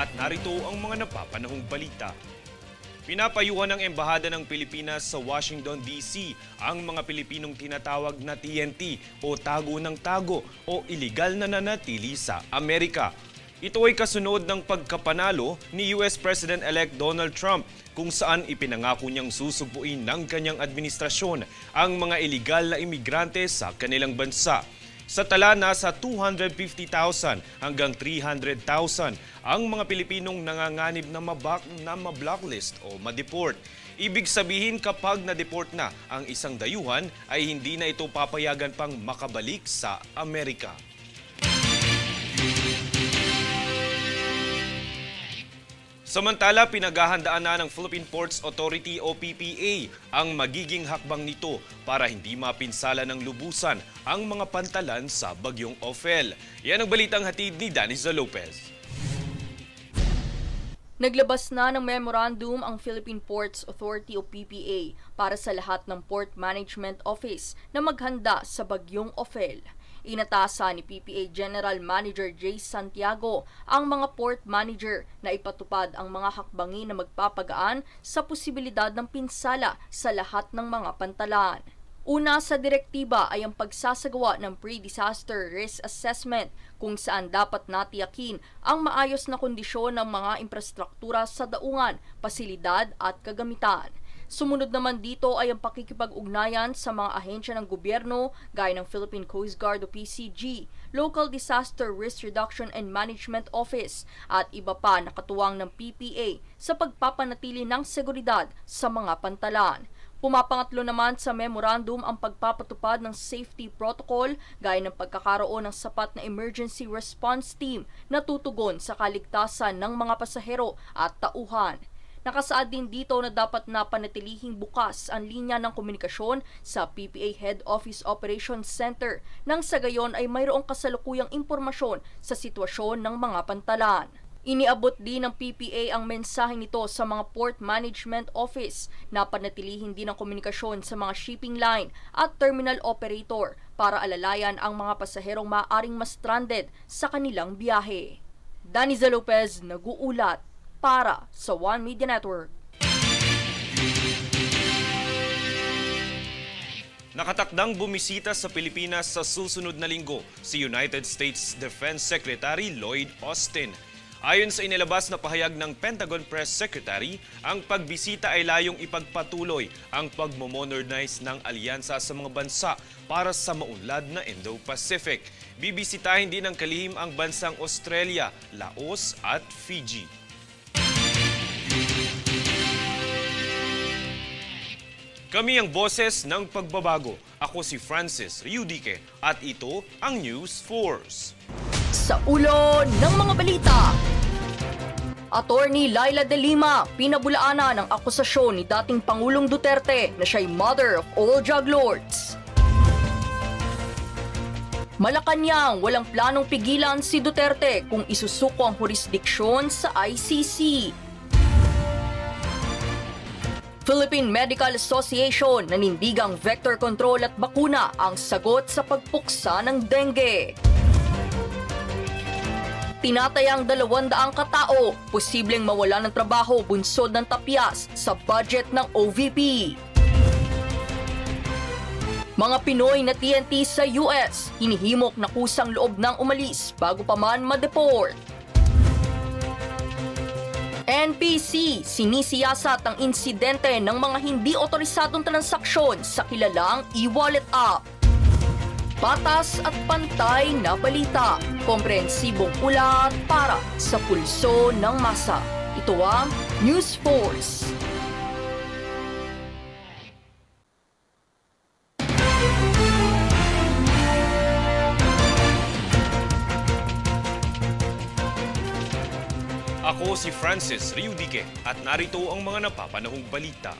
at narito ang mga napapanahong balita. Pinapayuhan ng Embahada ng Pilipinas sa Washington, D.C. ang mga Pilipinong tinatawag na TNT o tago ng tago o iligal na nanatili sa Amerika. Ito ay kasunod ng pagkapanalo ni US President-elect Donald Trump kung saan ipinangako niyang susugpuin ng kanyang administrasyon ang mga iligal na imigrante sa kanilang bansa. Sa tala, nasa 250,000 hanggang 300,000 ang mga Pilipinong nanganganib na ma-blacklist o ma-deport. Ibig sabihin kapag na-deport na ang isang dayuhan ay hindi na ito papayagan pang makabalik sa Amerika. Samantala, pinaghahandaan na ng Philippine Ports Authority o PPA ang magiging hakbang nito para hindi mapinsala ng lubusan ang mga pantalan sa bagyong Ophel. Yan ang balitang hatid ni Daniza Lopez. Naglabas na ng memorandum ang Philippine Ports Authority o PPA para sa lahat ng Port Management Office na maghanda sa bagyong Ophel. Inatasa ni PPA General Manager Jay Santiago ang mga port manager na ipatupad ang mga hakbangin na magpapagaan sa posibilidad ng pinsala sa lahat ng mga pantalan. Una sa direktiba ay ang pagsasagawa ng pre-disaster risk assessment kung saan dapat natiyakin ang maayos na kondisyon ng mga infrastruktura sa daungan, pasilidad at kagamitan. Sumunod naman dito ay ang pakikipag-ugnayan sa mga ahensya ng gobyerno gaya ng Philippine Coast Guard o PCG, Local Disaster Risk Reduction and Management Office at iba pa na katuwang ng PPA sa pagpapanatili ng seguridad sa mga pantalan. Pumapangatlo naman sa memorandum ang pagpapatupad ng safety protocol gaya ng pagkakaroon ng sapat na emergency response team na tutugon sa kaligtasan ng mga pasahero at tauhan. Nakasaad din dito na dapat na panatilihing bukas ang linya ng komunikasyon sa PPA Head Office Operations Center nang sa gayon ay mayroong kasalukuyang impormasyon sa sitwasyon ng mga pantalan. Iniabot din ng PPA ang mensahe nito sa mga Port Management Office na panatilihin din ang komunikasyon sa mga shipping line at terminal operator para alalayan ang mga pasaherong maaaring ma-stranded sa kanilang biyahe. Daniza Lopez, nag-uulat para sa One Media Network. Nakatakdang bumisita sa Pilipinas sa susunod na linggo si United States Defense Secretary Lloyd Austin. Ayon sa inilabas na pahayag ng Pentagon Press Secretary, ang pagbisita ay layong ipagpatuloy ang pagmomodernize ng alyansa sa mga bansa para sa maunlad na Indo-Pacific. Bibisitahin din ng kalihim ang bansang Australia, Laos at Fiji. Kami ang boses ng pagbabago. Ako si Francis Riudique at ito ang News Force. Sa ulo ng mga balita, Attorney Laila De Lima pinabulaanan ng akusasyon ni dating Pangulong Duterte na siya'y mother of all drug lords. Malacanang, walang planong pigilan si Duterte kung isusuko ang jurisdiksyon sa ICC. Philippine Medical Association nanindigang vector control at bakuna ang sagot sa pagpuksa ng dengue. Tinatayang 200 katao, posibleng mawala ng trabaho bunsod ng tapyas sa budget ng OVP. Mga Pinoy na TNT sa US, hinihimok na kusang loob ng umalis bago pa man ma-deport. NPC, sinisiyasat ang insidente ng mga hindi otorisadong transaksyon sa kilalang e-wallet app. Patas at pantay na balita, komprehensibong ulat para sa pulso ng masa. Ito ang News Force. Ako si Francis Riudique at narito ang mga napapanahong balita.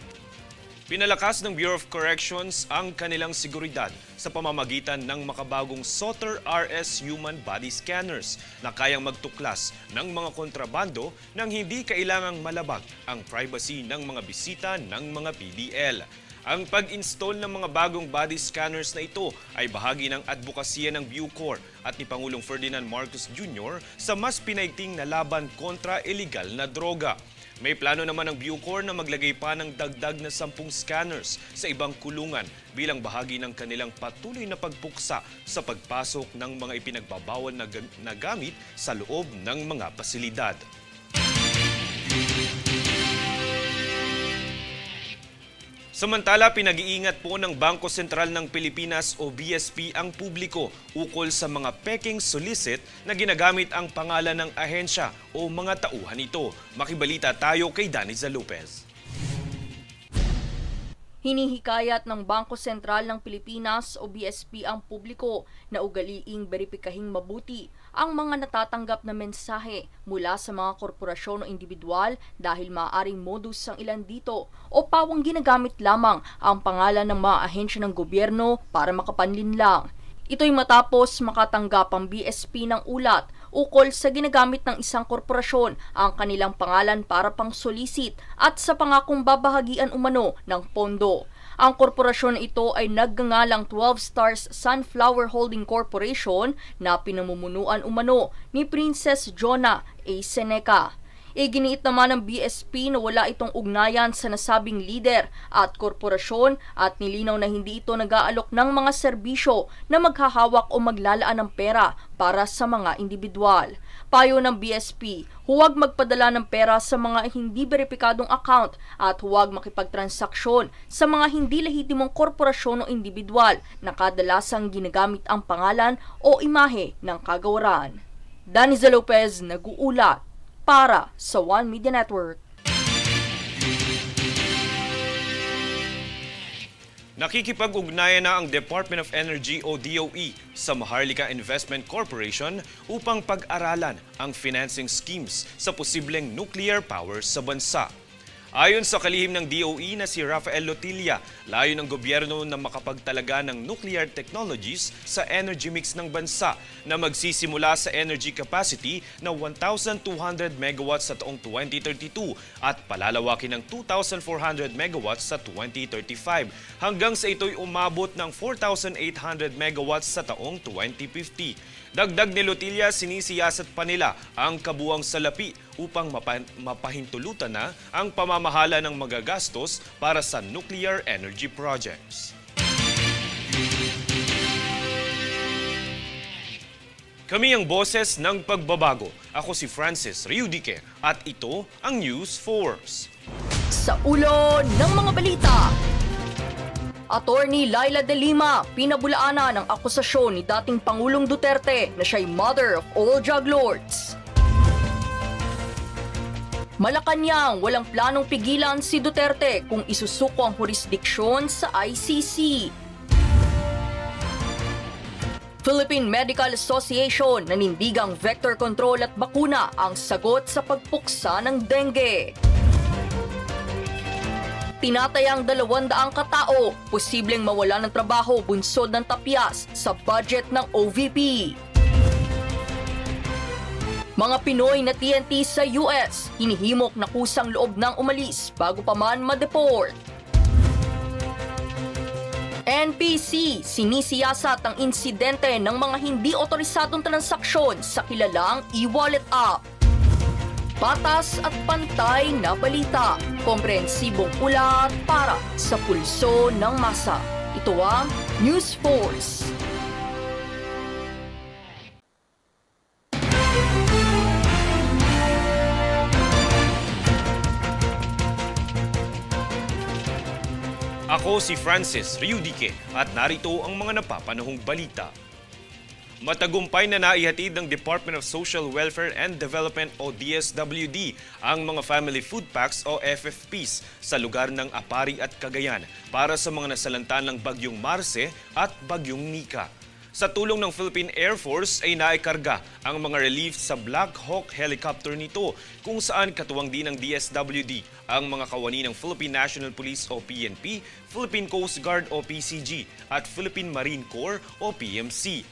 Pinalakas ng Bureau of Corrections ang kanilang seguridad sa pamamagitan ng makabagong Soter RS Human Body Scanners na kayang magtuklas ng mga kontrabando nang hindi kailangang malabag ang privacy ng mga bisita ng mga PDL. Ang pag-install ng mga bagong body scanners na ito ay bahagi ng advokasya ng Bucor at ni Pangulong Ferdinand Marcos Jr. sa mas pinaigting na laban kontra illegal na droga. May plano naman ng Bucor na maglagay pa ng dagdag na 10 scanners sa ibang kulungan bilang bahagi ng kanilang patuloy na pagpuksa sa pagpasok ng mga ipinagbabawal na gamit sa loob ng mga pasilidad. Samantala, pinag-iingat po ng Bangko Sentral ng Pilipinas o BSP ang publiko ukol sa mga peking solicit na ginagamit ang pangalan ng ahensya o mga tauhan nito. Makibalita tayo kay Daniza Lopez. Hinihikayat ng Bangko Sentral ng Pilipinas o BSP ang publiko na ugaliing beripikahing mabuti ang mga natatanggap na mensahe mula sa mga korporasyon o individual dahil maaaring modus ang ilan dito o pawang ginagamit lamang ang pangalan ng mga ahensya ng gobyerno para makapanlinlang. Ito'y matapos makatanggap ang BSP ng ulat ukol sa ginagamit ng isang korporasyon ang kanilang pangalan para pang solicit at sa pangakong babahagian umano ng pondo. Ang korporasyon ito ay nagngangalang 12 Stars Sunflower Holding Corporation na pinamumunuan umano ni Princess Jonah A. Seneca. Iginiit naman ng BSP na wala itong ugnayan sa nasabing lider at korporasyon at nilinaw na hindi ito nag-aalok ng mga serbisyo na maghahawak o maglalaan ng pera para sa mga individual. Payo ng BSP, huwag magpadala ng pera sa mga hindi beripikadong account at huwag makipagtransaksyon sa mga hindi lehitimong korporasyon o individual na kadalasang ginagamit ang pangalan o imahe ng kagawaran. Daniza Lopez, nag-uulat para sa One Media Network. Nakikipag-ugnayan na ang Department of Energy o DOE sa Maharlika Investment Corporation upang pag-aralan ang financing schemes sa posibleng nuclear power sa bansa. Ayon sa kalihim ng DOE na si Rafael Lotilla, layo ng gobyerno na makapagtalaga ng nuclear technologies sa energy mix ng bansa na magsisimula sa energy capacity na 1,200 megawatts sa taong 2032 at palalawakin ng 2,400 megawatts sa 2035 hanggang sa ito'y umabot ng 4,800 megawatts sa taong 2050. Dagdag ni Lotilla, sinisiyasat pa nila ang kabuuang salapi upang mapahintulutan na ang pamamahala ng magagastos para sa nuclear energy projects. Kami ang boses ng pagbabago. Ako si Francis Riudique at ito ang News Force. Sa ulo ng mga balita, Attorney Laila De Lima, pinabulaanan ng akusasyon ni dating Pangulong Duterte na siya'y mother of all drug lords. Malacanang, walang planong pigilan si Duterte kung isusuko ang jurisdiksyon sa ICC. Philippine Medical Association, nanindigang vector control at bakuna ang sagot sa pagpuksa ng dengue. Tinatayang 200 katao, posibleng mawala ng trabaho bunsod ng tapyas sa budget ng OVP. Mga Pinoy na TNT sa US, hinihimok na kusang loob ng umalis bago pa man ma-deport. NPC, sinisiyasat ang insidente ng mga hindi otorisadong transaksyon sa kilalang e-wallet app. Patas at pantay na balita, komprehensibong ulat para sa pulso ng masa. Ito ang News Force. Ako si Francis Riudique at narito ang mga napapanahong balita. Matagumpay na naihatid ng Department of Social Welfare and Development o DSWD ang mga Family Food Packs o FFPs sa lugar ng Apari at Cagayan para sa mga nasalanta ng Bagyong Marce at Bagyong Nika. Sa tulong ng Philippine Air Force ay naikarga ang mga relief sa Black Hawk helicopter nito kung saan katuwang din ng DSWD ang mga kawani ng Philippine National Police o PNP, Philippine Coast Guard o PCG at Philippine Marine Corps o PMC.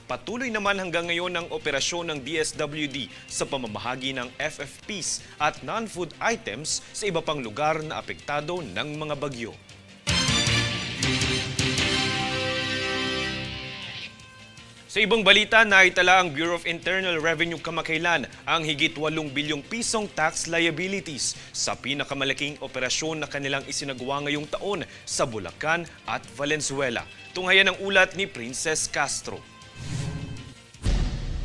Patuloy naman hanggang ngayon ang operasyon ng DSWD sa pamamahagi ng FFPs at non-food items sa iba pang lugar na apektado ng mga bagyo. Sa ibang balita, naitala ang Bureau of Internal Revenue kamakailan ang higit 8 bilyong pisong tax liabilities sa pinakamalaking operasyon na kanilang isinagawa ngayong taon sa Bulacan at Valenzuela. Tunghayan ang ulat ni Princess Castro.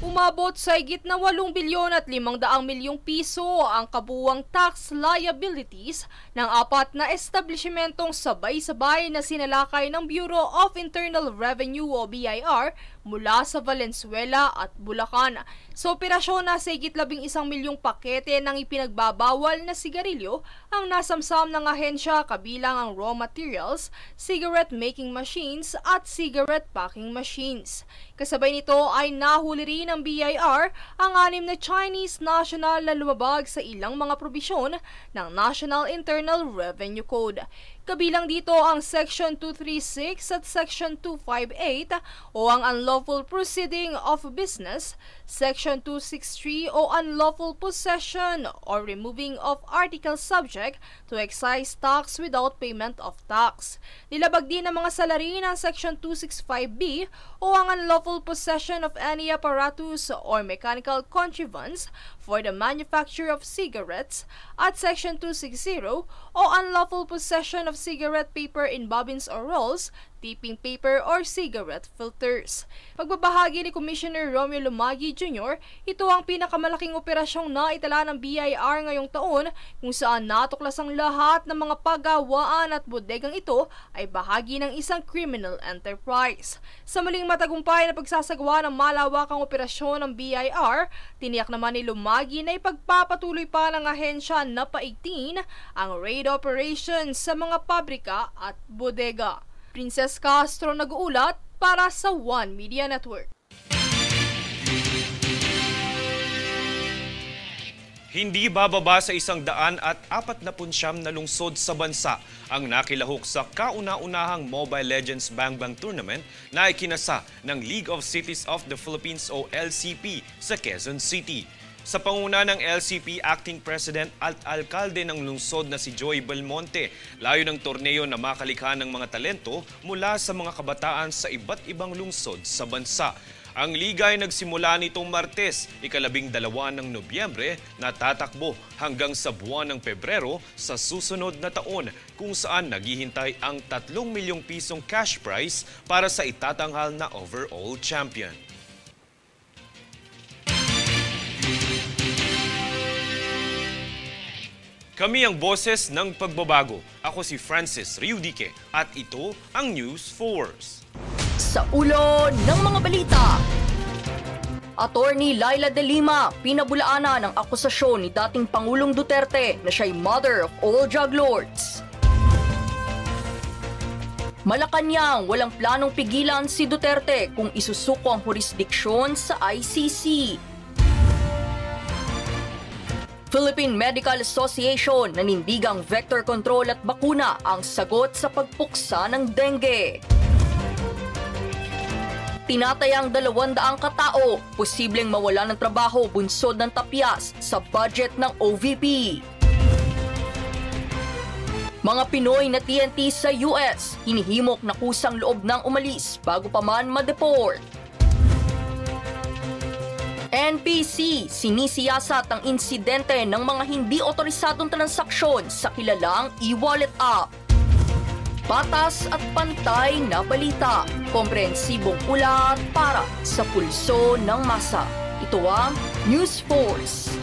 Umabot sa higit na 8 bilyon at 500 milyong piso ang kabuuang tax liabilities ng 4 na establishmentong sabay-sabay na sinalakay ng Bureau of Internal Revenue o BIR mula sa Valenzuela at Bulacan. Sa operasyon na sa higit 11 milyong pakete ng ipinagbabawal na sigarilyo ang nasamsam ng ahensya kabilang ang raw materials, cigarette making machines at cigarette packing machines. Kasabay nito ay nahuli rin ng BIR ang 6 na Chinese national na lumabag sa ilang mga probisyon ng National Internal Revenue Code. Kabilang dito ang Section 236 at Section 258 o ang Unlawful Proceeding of Business, Section 263 o Unlawful Possession or Removing of Articles Subject to Excise Tax Without Payment of Tax. Nilabag din ang mga salarin ng Section 265B o ang Unlawful Possession of any apparatus or mechanical contrivance for the manufacture of cigarettes at Section 260 o Unlawful Possession of cigarette paper in bobbins or rolls, tipping paper or cigarette filters. Pagbabahagi ni Commissioner Romeo Lumagi Jr., ito ang pinakamalaking operasyong naitala ng BIR ngayong taon kung saan natuklas ang lahat ng mga paggawaan at bodegang ito ay bahagi ng isang criminal enterprise. Sa muling matagumpay na pagsasagawa ng malawakang operasyon ng BIR, tiniyak naman ni Lumagi na ipagpapatuloy pa ng ahensya na paigtingin ang raid operations sa mga pabrika at bodega. Princess Castro nag-uulat para sa One Media Network. Hindi bababa sa 149 na lungsod sa bansa ang nakilahok sa kauna-unahang Mobile Legends Bang Bang Tournament na ikinasa ng League of Cities of the Philippines o LCP sa Quezon City. Sa panguna ng LCP Acting President at Alkalde ng lungsod na si Joy Belmonte, layo ng torneo na makalikha ng mga talento mula sa mga kabataan sa iba't ibang lungsod sa bansa. Ang liga ay nagsimula nitong Martes, 12 ng Nobyembre, na tatakbo hanggang sa buwan ng Pebrero sa susunod na taon, kung saan naghihintay ang 3 milyong pisong cash prize para sa itatanghal na overall champion. Kami ang boses ng pagbabago. Ako si Francis Riudique at ito ang News Force. Sa ulo ng mga balita, Attorney Laila De Lima pinabulaanan ng akusasyon ni dating Pangulong Duterte na siya'y mother of all drug lords. Malacanang walang planong pigilan si Duterte kung isusuko ang jurisdiksyon sa ICC. Philippine Medical Association nanindigang vector control at bakuna ang sagot sa pagpuksa ng dengue. Tinatayang 200 katao posibleng mawala ng trabaho bunsod ng tapyas sa budget ng OVP. Mga Pinoy na TNT sa US, hinihimok na kusang loob ng umalis bago pa man ma-deport. NPC, sinisiyasat ang insidente ng mga hindi otorisadong transaksyon sa kilalang e-wallet app. Patas at pantay na balita, komprehensibong ulat para sa pulso ng masa. Ito ang News Force.